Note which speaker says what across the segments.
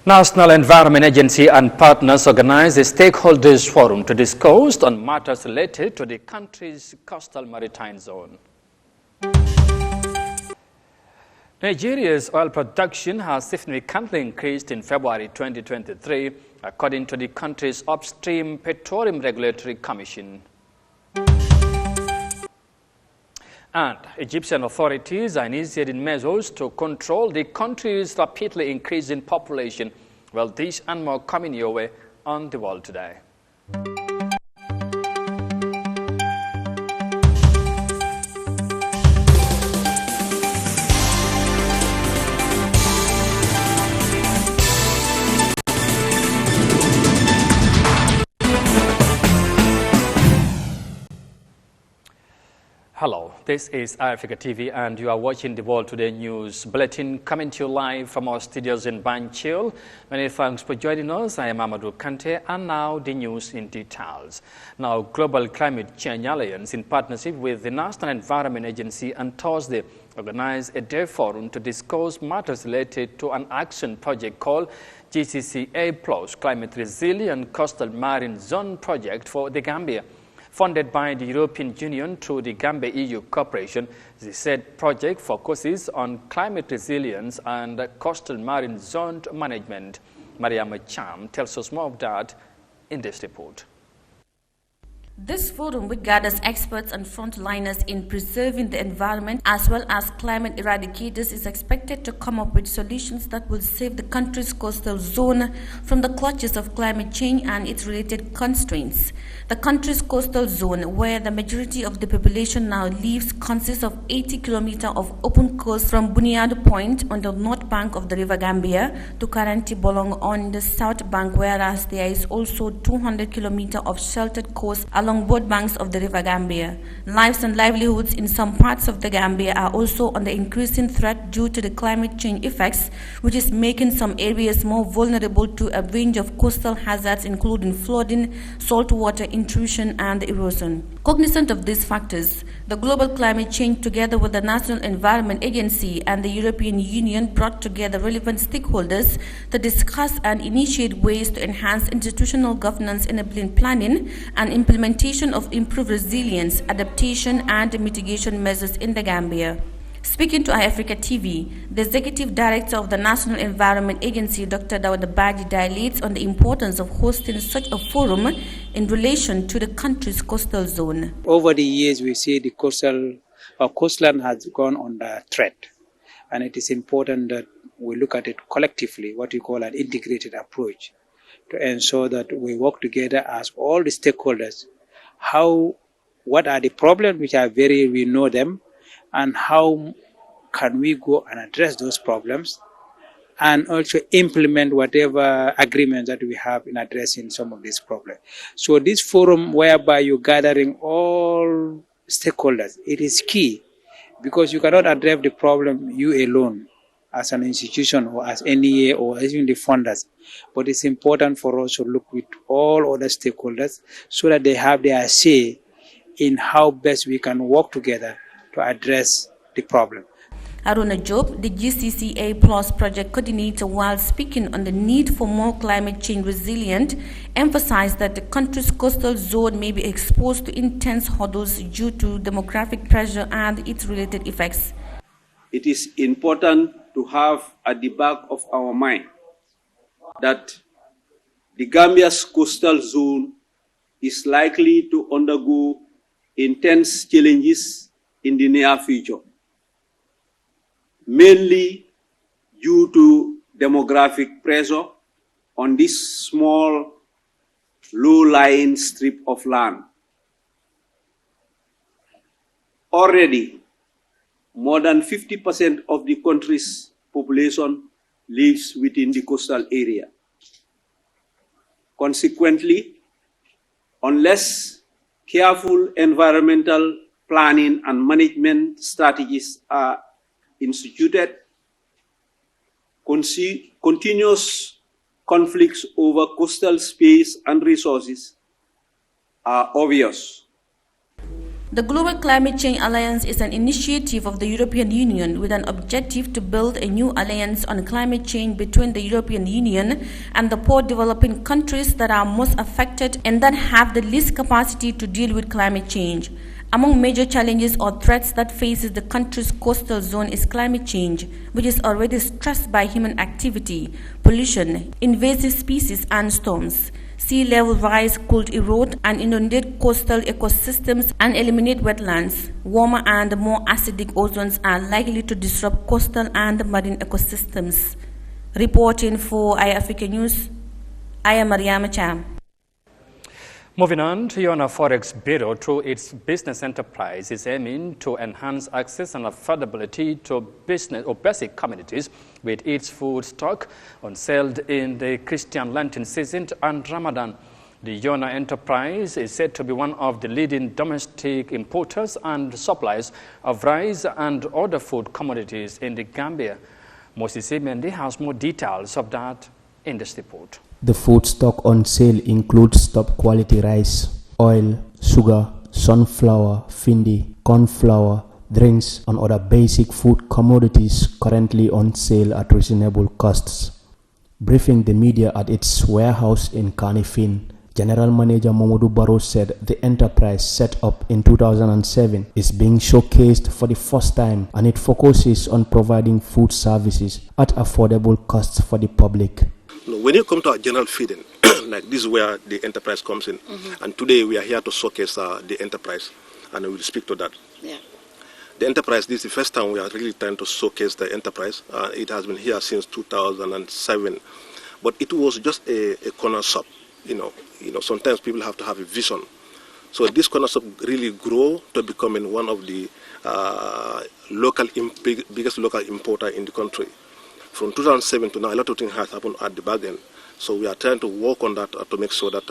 Speaker 1: National Environment Agency and partners organized a stakeholders forum to discuss on matters related to the country's coastal maritime zone. Nigeria's oil production has significantly increased in February 2023, according to the country's upstream petroleum regulatory commission. And Egyptian authorities are initiating measures to control the country's rapidly increasing population. Well, this and more coming your way on The World Today. Hello, this is Eyeafrica TV and you are watching the World Today News Bulletin coming to you live from our studios in Banjul. Many thanks for joining us. I am Amadou Kante and now the news in details. Now, Global Climate Change Alliance in partnership with the National Environment Agency on Thursday organized a day forum to discuss matters related to an action project called GCCA+ Climate Resilient Coastal Marine Zone Project for the Gambia. Funded by the European Union through the Gambia-EU cooperation, the said project focuses on climate resilience and coastal marine zone management. Mariama Cham tells us more of that in this report.
Speaker 2: This forum, which gathers experts and frontliners in preserving the environment as well as climate eradicators, is expected to come up with solutions that will save the country's coastal zone from the clutches of climate change and its related constraints. The country's coastal zone, where the majority of the population now lives, consists of 80 kilometers of open coast from Bunyadu Point on the north bank of the River Gambia to Karanti Bolong on the south bank, whereas there is also 200 kilometers of sheltered coast along both banks of the River Gambia. Lives and livelihoods in some parts of the Gambia are also under increasing threat due to the climate change effects, which is making some areas more vulnerable to a range of coastal hazards including flooding, saltwater intrusion and erosion. Cognizant of these factors, the Global Climate Change, together with the National Environment Agency and the European Union, brought together relevant stakeholders to discuss and initiate ways to enhance institutional governance, enabling planning and implementation of improved resilience, adaptation and mitigation measures in the Gambia. Speaking to Eyeafrica TV, the Executive Director of the National Environment Agency, Dr. Dawda Baji, dilates on the importance of hosting such a forum in relation to the country's coastal zone.
Speaker 3: Over the years, we see the coastline has gone under threat, and it is important that we look at it collectively, what we call an integrated approach, to ensure that we work together as all the stakeholders. What are the problems which are we know them, and how can we go and address those problems and also implement whatever agreements that we have in addressing some of these problems. So this forum whereby you're gathering all stakeholders, it is key because you cannot address the problem you alone as an institution or as NEA or even the funders. But it's important for us to look with all other stakeholders so that they have their say in how best we can work together to address the problem.
Speaker 2: Aruna Job, the GCCA+ project coordinator, while speaking on the need for more climate change resilient, emphasized that the country's coastal zone may be exposed to intense hurdles due to demographic pressure and its related effects.
Speaker 4: It is important to have at the back of our mind that the Gambia's coastal zone is likely to undergo intense challenges in the near future, mainly due to demographic pressure on this small, low-lying strip of land. Already, more than 50% of the country's population lives within the coastal area. Consequently, unless careful environmental planning and management strategies are instituted, continuous conflicts over coastal space and resources are obvious.
Speaker 2: The Global Climate Change Alliance is an initiative of the European Union with an objective to build a new alliance on climate change between the European Union and the poor developing countries that are most affected and that have the least capacity to deal with climate change. Among major challenges or threats that faces the country's coastal zone is climate change, which is already stressed by human activity, pollution, invasive species and storms. Sea level rise could erode and inundate coastal ecosystems and eliminate wetlands. Warmer and more acidic ozones are likely to disrupt coastal and marine ecosystems. Reporting for Eyeafrica News, I am Yahya Jammeh.
Speaker 1: Moving on, Yona Forex Bureau, through its business enterprise, is aiming to enhance access and affordability to business or basic commodities with its food stock on sale in the Christian Lenten season and Ramadan. The Yona enterprise is said to be one of the leading domestic importers and suppliers of rice and other food commodities in the Gambia. Moses Mendy has more details of that in this report.
Speaker 5: The food stock on sale includes top quality rice, oil, sugar, sunflower, findi, corn flour, drinks, and other basic food commodities currently on sale at reasonable costs. Briefing the media at its warehouse in Kanifing, General Manager Momodu Barrow said the enterprise, set up in 2007, is being showcased for the first time, and it focuses on providing food services at affordable costs for the public.
Speaker 6: When you come to our general feeding, like this is where the enterprise comes in. And today we are here to showcase the enterprise, and we will speak to that.
Speaker 7: Yeah.
Speaker 6: The enterprise, this is the first time we are really trying to showcase the enterprise. It has been here since 2007, but it was just a corner shop. You know, sometimes people have to have a vision. So this corner shop really grew to becoming one of the biggest local importer in the country. From 2007 to now, a lot of things have happened at the back end. So we are trying to work on that to make sure that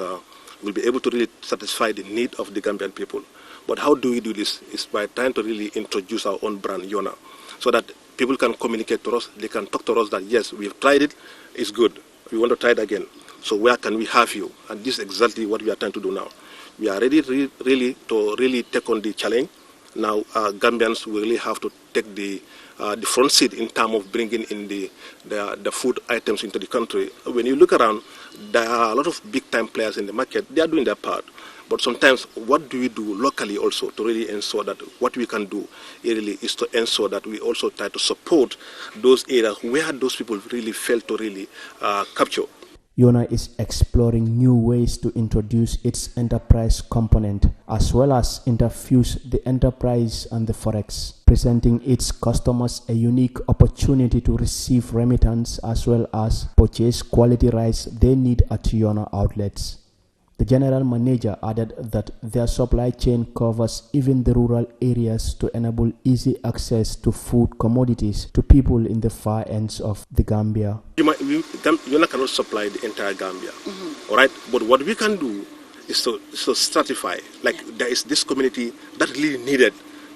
Speaker 6: we'll be able to really satisfy the need of the Gambian people. But how do we do this? Is by trying to really introduce our own brand, Yona, so that people can communicate to us. They can talk to us that, yes, we've tried it, it's good. We want to try it again. So where can we have you? And this is exactly what we are trying to do now. We are ready to take on the challenge. Now Gambians will really have to take the front seat in terms of bringing in the food items into the country. When you look around, there are a lot of big-time players in the market. They are doing their part. But sometimes, what do we do locally also to really ensure that what we can do really is to ensure that we also try to support those areas where those people really fail to really capture.
Speaker 5: Yona is exploring new ways to introduce its enterprise component, as well as interfuse the enterprise and the forex, presenting its customers a unique opportunity to receive remittance as well as purchase quality rice they need at Yona outlets. The general manager added that their supply chain covers even the rural areas to enable easy access to food commodities to people in the far ends of the Gambia.
Speaker 6: Yona cannot supply the entire Gambia, all right? But what we can do is to stratify. Like there is this community that really needed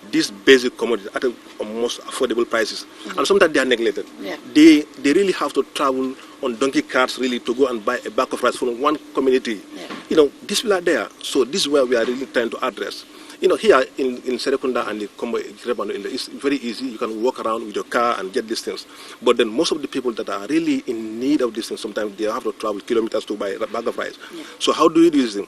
Speaker 6: these basic commodities at the most affordable prices, and sometimes they are neglected.
Speaker 7: Yeah.
Speaker 6: They really have to travel on donkey carts really to go and buy a bag of rice from one community.
Speaker 7: Yeah.
Speaker 6: You know, these people are there, so this is where we are really trying to address. You know, here in Serekunda and the Kombo, it's very easy. You can walk around with your car and get these things. But then most of the people that are really in need of these things, sometimes they have to travel kilometers to buy a bag of rice. Yeah. So how do we do this thing?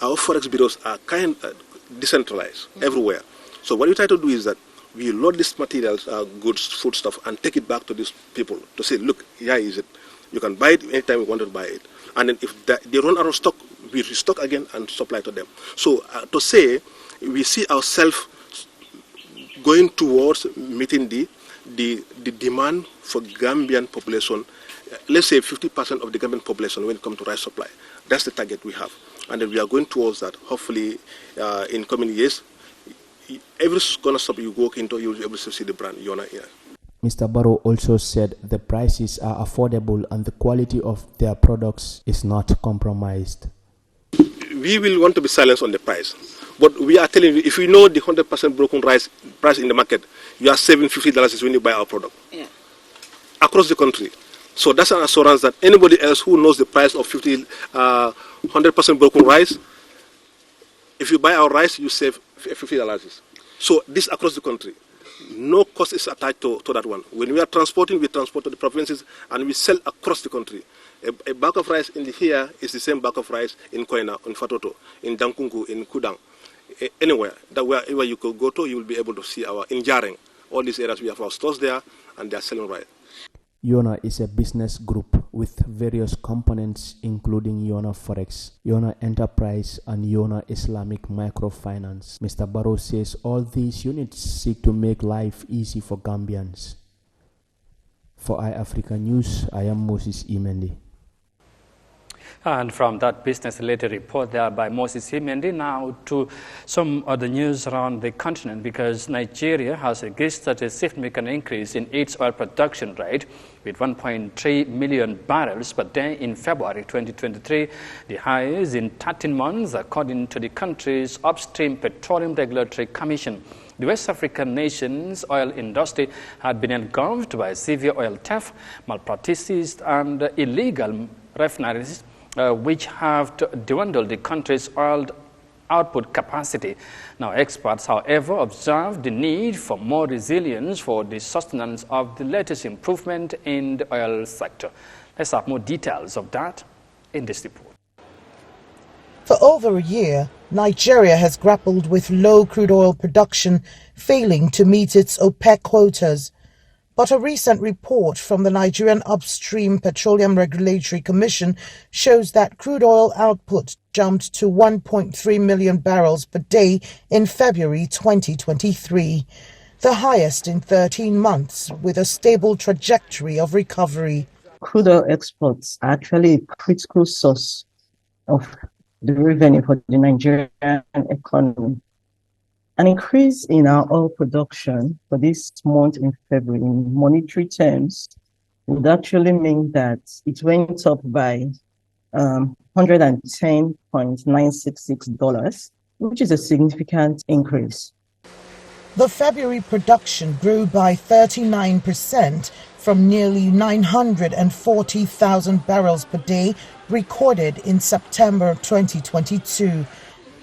Speaker 6: Our forex bureaus are kind of decentralized everywhere. So what we try to do is that we load these materials, goods, food stuff, and take it back to these people to say, look, here is it. You can buy it anytime you want to buy it. And then if they run out of stock, we restock again and supply to them. So to say, we see ourselves going towards meeting the demand for Gambian population, let's say 50% of the Gambian population when it comes to rice supply. That's the target we have. And then we are going towards that. Hopefully, in coming years, every corner shop you walk into, you'll be able to see the brand Yona here.
Speaker 5: Mr. Barrow also said the prices are affordable and the quality of their products is not compromised.
Speaker 6: We will want to be silenced on the price. But we are telling you, if you know the 100% broken rice price in the market, you are saving $50 when you buy our product.
Speaker 7: Yeah.
Speaker 6: Across the country. So that's an assurance that anybody else who knows the price of 100% broken rice, if you buy our rice, you save $50. So this across the country. No cost is attached to that one. When we are transporting, we transport to the provinces and we sell across the country. A bag of rice in here is the same bag of rice in Koina, in Fatoto, in Dankungu, in Kudang. Anywhere, that wherever you could go to, you will be able to see in Jareng. All these areas, we have our stores there and they are selling rice.
Speaker 5: Yona is a business group with various components including Yona Forex, Yona Enterprise and Yona Islamic Microfinance. Mr. Barrow says all these units seek to make life easy for Gambians. For Eyeafrica News, I am Moses Imendi.
Speaker 1: And from that business-related report there by Moses Imendi, now to some other news around the continent, because Nigeria has registered a significant increase in its oil production rate with 1.3 million barrels per day in February 2023, the highest in 13 months, according to the country's Upstream Petroleum Regulatory Commission. The West African nation's oil industry had been engulfed by severe oil theft, malpractices, and illegal refineries, which have dwindled the country's oil output capacity. Now, experts, however, observe the need for more resilience for the sustenance of the latest improvement in the oil sector. Let's have more details of that in this report.
Speaker 7: For over a year, Nigeria has grappled with low crude oil production, failing to meet its OPEC quotas. But a recent report from the Nigerian Upstream Petroleum Regulatory Commission shows that crude oil output jumped to 1.3 million barrels per day in February 2023, the highest in 13 months, with a stable trajectory of recovery.
Speaker 8: Crude oil exports are actually a critical source of the revenue for the Nigerian economy. An increase in our oil production for this month in February in monetary terms would actually mean that it went up by $110.966, which is a significant increase.
Speaker 7: The February production grew by 39% from nearly 940,000 barrels per day recorded in September 2022.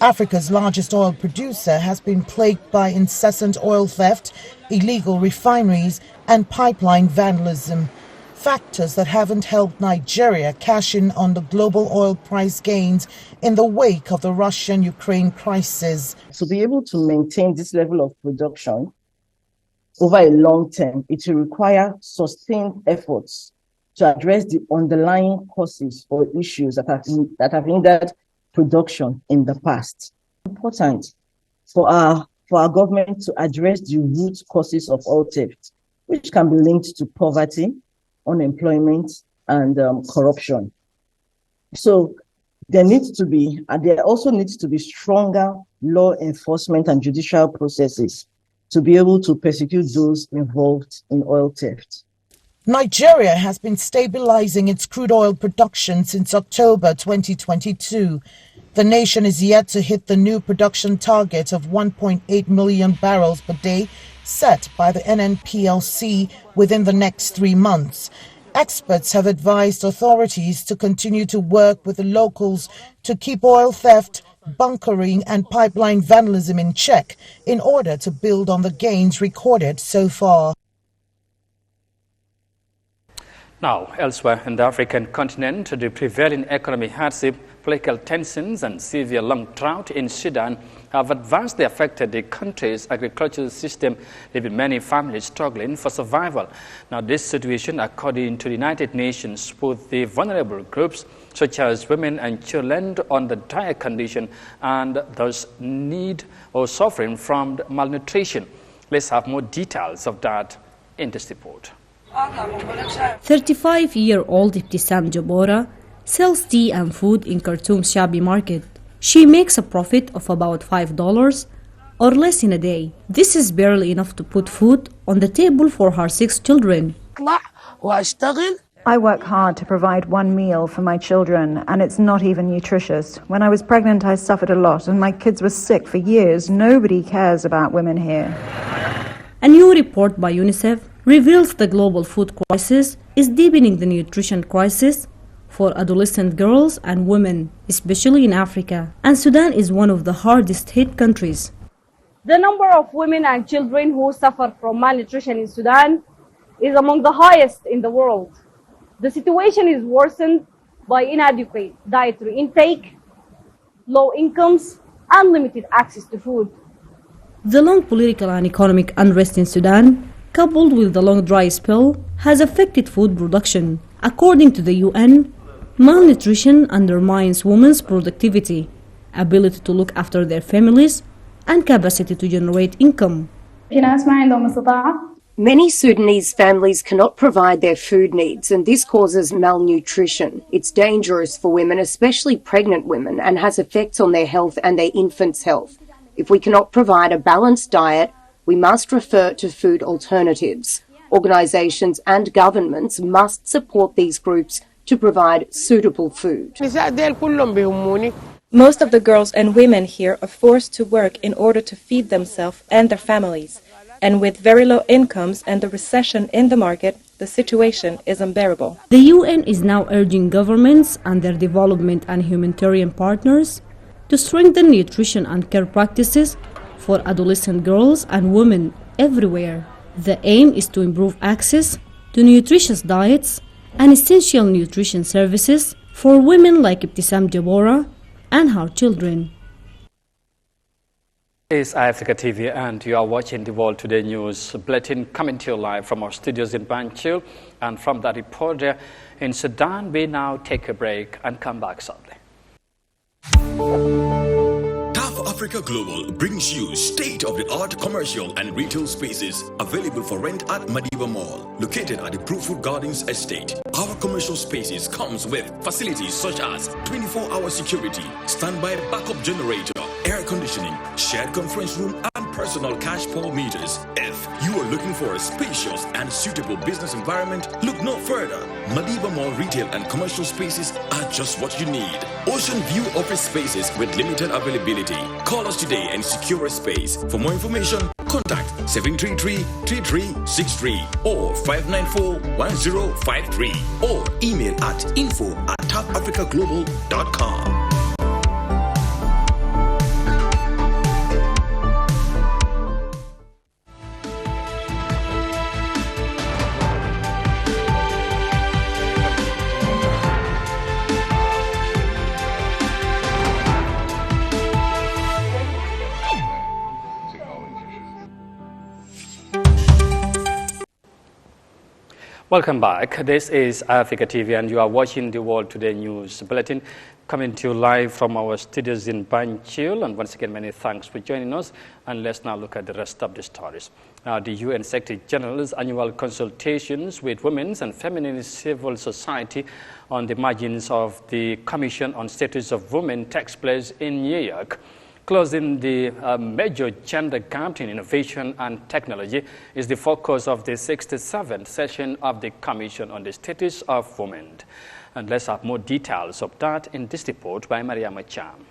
Speaker 7: Africa's largest oil producer has been plagued by incessant oil theft, illegal refineries, and pipeline vandalism, factors that haven't helped Nigeria cash in on the global oil price gains in the wake of the Russian-Ukraine crisis.
Speaker 8: To be able to maintain this level of production over a long term, it will require sustained efforts to address the underlying causes or issues that have hindered production in the past. Important for our government to address the root causes of oil theft, which can be linked to poverty, unemployment, and corruption. So there also needs to be stronger law enforcement and judicial processes to be able to prosecute those involved in oil theft.
Speaker 7: Nigeria has been stabilizing its crude oil production since October 2022. The nation is yet to hit the new production target of 1.8 million barrels per day set by the NNPLC within the next 3 months. Experts have advised authorities to continue to work with the locals to keep oil theft, bunkering and pipeline vandalism in check in order to build on the gains recorded so far.
Speaker 1: Now, elsewhere in the African continent, the prevailing economic hardship, political tensions and severe long drought in Sudan have adversely affected the country's agricultural system, leaving many families struggling for survival. Now, this situation, according to the United Nations, puts the vulnerable groups, such as women and children, under dire condition and thus need or suffering from malnutrition. Let's have more details of that in this report.
Speaker 9: 35-year-old Ibtisam Jabora sells tea and food in Khartoum's shabby market. She makes a profit of about $5 or less in a day. This is barely enough to put food on the table for her 6 children.
Speaker 10: I work hard to provide one meal for my children, and it's not even nutritious. When I was pregnant, I suffered a lot, and my kids were sick for years. Nobody cares about women here.
Speaker 9: A new report by UNICEF reveals the global food crisis is deepening the nutrition crisis for adolescent girls and women, especially in Africa. And Sudan is one of the hardest hit countries.
Speaker 11: The number of women and children who suffer from malnutrition in Sudan is among the highest in the world. The situation is worsened by inadequate dietary intake, low incomes, and limited access to food.
Speaker 9: The long political and economic unrest in Sudan, coupled with the long dry spell, has affected food production. According to the UN, malnutrition undermines women's productivity, ability to look after their families, and capacity to generate income.
Speaker 12: Many Sudanese families cannot provide their food needs, and this causes malnutrition. It's dangerous for women, especially pregnant women, and has effects on their health and their infants' health. If we cannot provide a balanced diet, we must refer to food alternatives. Organisations and governments must support these groups to provide suitable food.
Speaker 13: Most of the girls and women here are forced to work in order to feed themselves and their families. And with very low incomes and the recession in the market, the situation is unbearable.
Speaker 9: The UN is now urging governments and their development and humanitarian partners to strengthen nutrition and care practices for adolescent girls and women everywhere. The aim is to improve access to nutritious diets and essential nutrition services for women like Ibtisam Jabora and her children.
Speaker 1: This is Eyeafrica TV, and you are watching the World Today News Bulletin coming to you live from our studios in Banjul. And from that reporter in Sudan, we now take a break and come back shortly.
Speaker 14: Africa Global brings you state-of-the-art commercial and retail spaces available for rent at Madiba Mall, located at the Bruford Gardens Estate. Our commercial spaces comes with facilities such as 24-hour security, standby backup generator, air conditioning, shared conference room, and personal cash pour meters. If you are looking for a spacious and suitable business environment, look no further. Madiba Mall retail and commercial spaces are just what you need. Ocean view office spaces with limited availability. Call us today and secure a space. For more information, contact 733-3363 or 594-1053 or email at info@tapafricaglobal.com.
Speaker 1: Welcome back. This is Eyeafrica TV, and you are watching the World Today News Bulletin coming to you live from our studios in Banjul. And once again, many thanks for joining us. And let's now look at the rest of the stories. Now, the UN Secretary General's annual consultations with women's and feminine civil society on the margins of the Commission on Status of Women takes place in New York. Closing the major gender gap in innovation and technology is the focus of the 67th session of the Commission on the Status of Women. And let's have more details of that in this report by Maria Macham.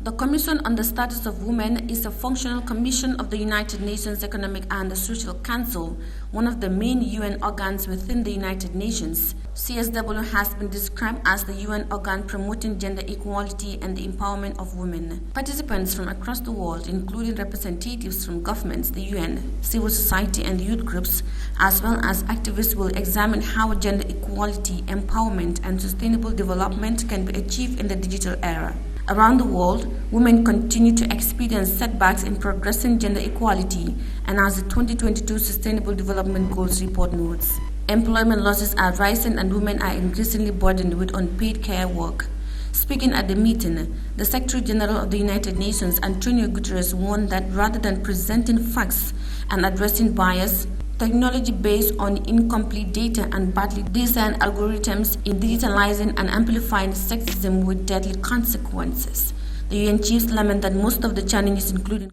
Speaker 2: The Commission on the Status of Women is a functional commission of the United Nations Economic and Social Council, one of the main UN organs within the United Nations. CSW has been described as the UN organ promoting gender equality and the empowerment of women. Participants from across the world, including representatives from governments, the UN, civil society and youth groups, as well as activists, will examine how gender equality, empowerment and sustainable development can be achieved in the digital era. Around the world, women continue to experience setbacks in progressing gender equality, and as the 2022 Sustainable Development Goals report notes, employment losses are rising and women are increasingly burdened with unpaid care work. Speaking at the meeting, the Secretary General of the United Nations, Antonio Guterres, warned that rather than presenting facts and addressing bias, technology based on incomplete data and badly designed algorithms in digitalizing and amplifying sexism with deadly consequences. The UN chiefs lament that most of the challenges, including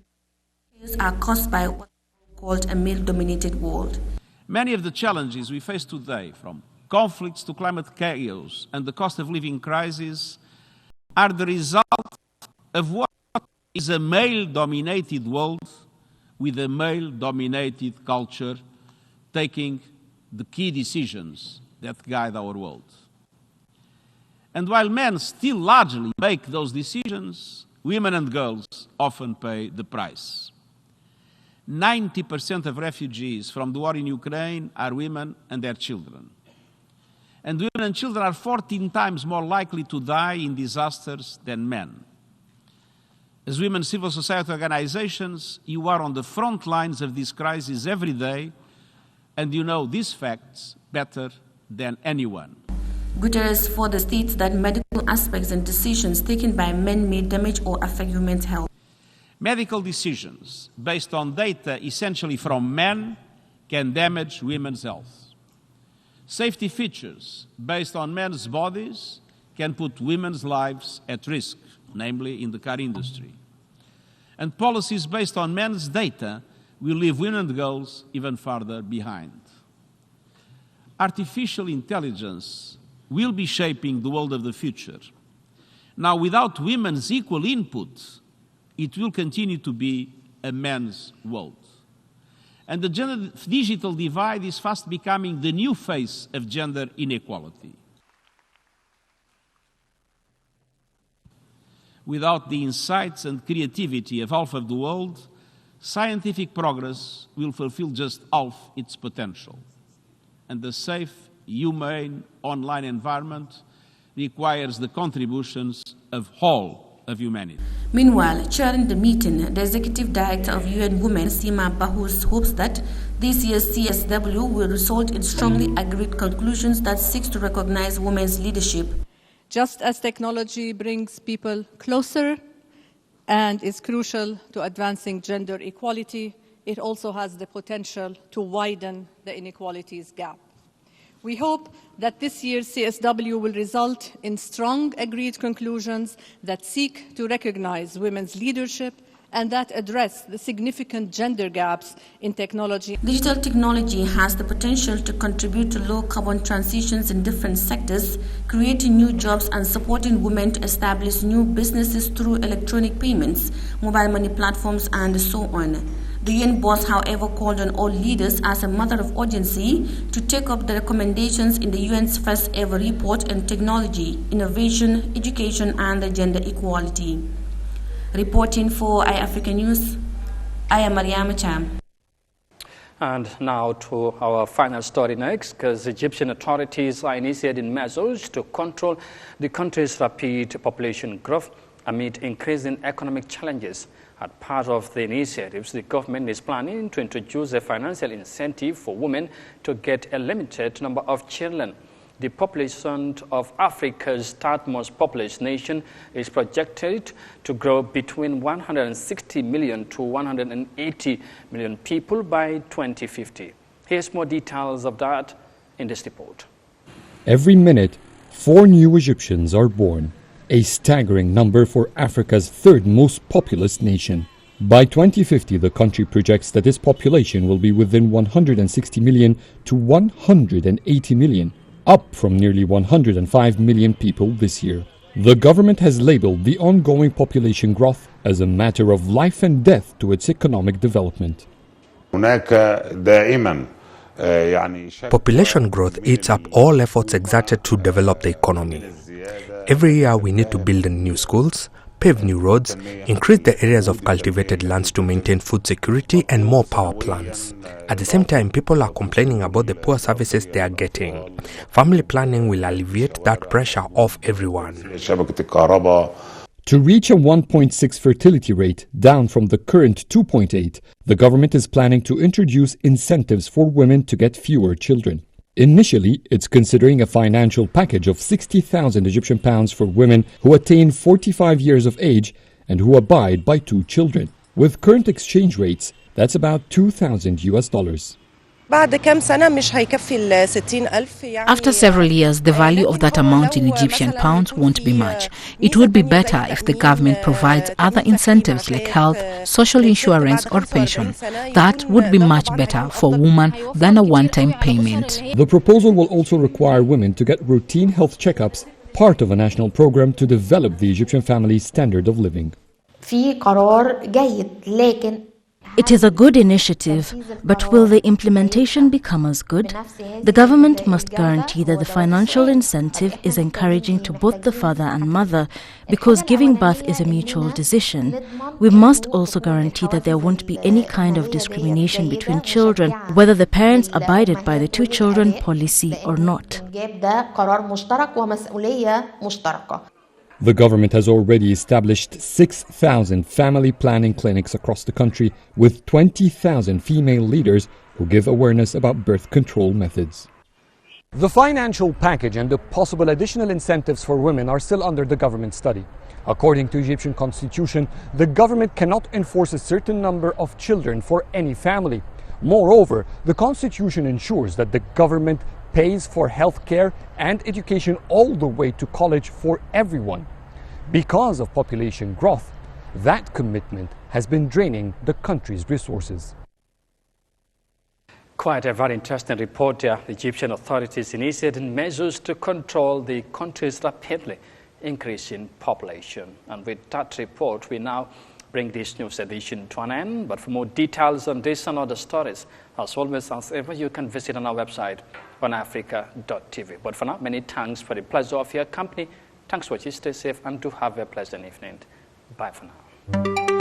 Speaker 2: are caused by what is called a male-dominated world.
Speaker 15: Many of the challenges we face today, from conflicts to climate chaos and the cost of living crisis, are the result of what is a male-dominated world with a male-dominated culture taking the key decisions that guide our world. And while men still largely make those decisions, women and girls often pay the price. 90% of refugees from the war in Ukraine are women and their children. And women and children are 14 times more likely to die in disasters than men. As women civil society organizations, you are on the front lines of this crisis every day, and you know these facts better than anyone.
Speaker 2: Guterres further states that medical aspects and decisions taken by men may damage or affect women's health.
Speaker 15: Medical decisions based on data essentially from men can damage women's health. Safety features based on men's bodies can put women's lives at risk, namely in the car industry. And policies based on men's data will leave women and girls even farther behind. Artificial intelligence will be shaping the world of the future. Now, without women's equal input, it will continue to be a men's world. And the gender digital divide is fast becoming the new face of gender inequality. Without the insights and creativity of half of the world, scientific progress will fulfill just half its potential. And the safe, humane online environment requires the contributions of all of humanity.
Speaker 2: Meanwhile, chairing the meeting, the Executive Director of UN Women, Sima Bahous, hopes that this year's CSW will result in strongly agreed conclusions that seeks to recognize women's leadership.
Speaker 16: Just as technology brings people closer and is crucial to advancing gender equality, it also has the potential to widen the inequalities gap. We hope that this year's CSW will result in strong agreed conclusions that seek to recognize women's leadership and that address the significant gender gaps in technology.
Speaker 2: Digital technology has the potential to contribute to low carbon transitions in different sectors, creating new jobs and supporting women to establish new businesses through electronic payments, mobile money platforms, and so on. The UN boss, however, called on all leaders as a matter of urgency to take up the recommendations in the UN's first ever report on technology, innovation, education, and gender equality. Reporting for Eyeafrica News, I am Yahya Jammeh.
Speaker 1: And now to our final story next, because Egyptian authorities are initiating measures to control the country's rapid population growth amid increasing economic challenges. As part of the initiatives, the government is planning to introduce a financial incentive for women to get a limited number of children. The population of Africa's third most populous nation is projected to grow between 160 million to 180 million people by 2050. Here's more details of that in this report.
Speaker 17: Every minute, 4 new Egyptians are born, a staggering number for Africa's third most populous nation. By 2050, the country projects that its population will be within 160 million to 180 million, up from nearly 105 million people this year. The government has labeled the ongoing population growth as a matter of life and death to its economic development.
Speaker 18: Population growth eats up all efforts exerted to develop the economy. Every year we need to build new schools, pave new roads, increase the areas of cultivated lands to maintain food security, and more power plants. At the same time, people are complaining about the poor services they are getting. Family planning will alleviate that pressure off everyone.
Speaker 17: To reach a 1.6 fertility rate, down from the current 2.8, the government is planning to introduce incentives for women to get fewer children. Initially, it's considering a financial package of 60,000 Egyptian pounds for women who attain 45 years of age and who abide by 2 children. With current exchange rates, that's about $2,000.
Speaker 19: After several years, the value of that amount in Egyptian pounds won't be much. It would be better if the government provides other incentives like health, social insurance or pension. That would be much better for women than a one-time payment.
Speaker 17: The proposal will also require women to get routine health checkups, part of a national program to develop the Egyptian family's standard of living.
Speaker 20: It is a good initiative, but will the implementation become as good? The government must guarantee that the financial incentive is encouraging to both the father and mother, because giving birth is a mutual decision. We must also guarantee that there won't be any kind of discrimination between children, whether the parents abided by the two children policy or not.
Speaker 17: The government has already established 6,000 family planning clinics across the country with 20,000 female leaders who give awareness about birth control methods. The financial package and the possible additional incentives for women are still under the government study. According to Egyptian constitution, the government cannot enforce a certain number of children for any family. Moreover, the constitution ensures that the government pays for health care and education all the way to college for everyone. Because of population growth, that commitment has been draining the country's resources.
Speaker 1: Quite a very interesting report here. The Egyptian authorities initiated measures to control the country's rapidly increasing population. And with that report, we now bring this news edition to an end. But for more details on this and other stories, as always, as ever, you can visit on our website, Eyeafrica.tv. But for now, many thanks for the pleasure of your company. Thanks for watching. Stay safe and do have a pleasant evening. Bye for now.